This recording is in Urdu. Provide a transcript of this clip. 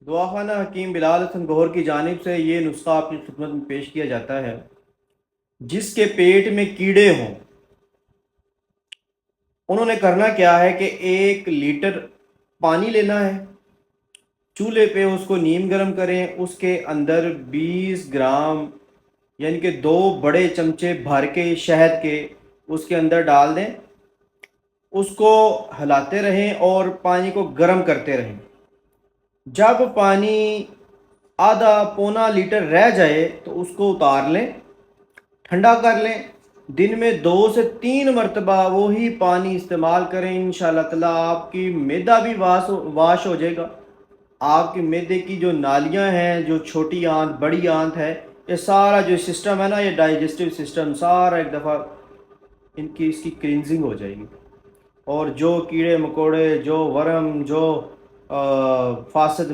دعاخانہ حکیم بلال حسن گوہر کی جانب سے یہ نسخہ آپ کی خدمت میں پیش کیا جاتا ہے۔ جس کے پیٹ میں کیڑے ہوں، انہوں نے کرنا کیا ہے کہ 1 لیٹر پانی لینا ہے، چولہے پہ اس کو نیم گرم کریں، اس کے اندر 20 گرام یعنی کہ 2 بڑے چمچے بھر کے شہد کے اس کے اندر ڈال دیں، اس کو ہلاتے رہیں اور پانی کو گرم کرتے رہیں۔ جب پانی آدھا پونا لیٹر رہ جائے تو اس کو اتار لیں، ٹھنڈا کر لیں، دن میں 2 سے 3 مرتبہ وہی پانی استعمال کریں۔ انشاءاللہ تعالیٰ آپ کی معدہ بھی واش ہو جائے گا، آپ کی معدے کی جو نالیاں ہیں، جو چھوٹی آنت بڑی آنت ہے، یہ سارا جو سسٹم ہے نا، یہ ڈائجسٹو سسٹم سارا ایک دفعہ اس کی کلینزنگ ہو جائے گی، اور جو کیڑے مکوڑے، جو ورم، جو فاسد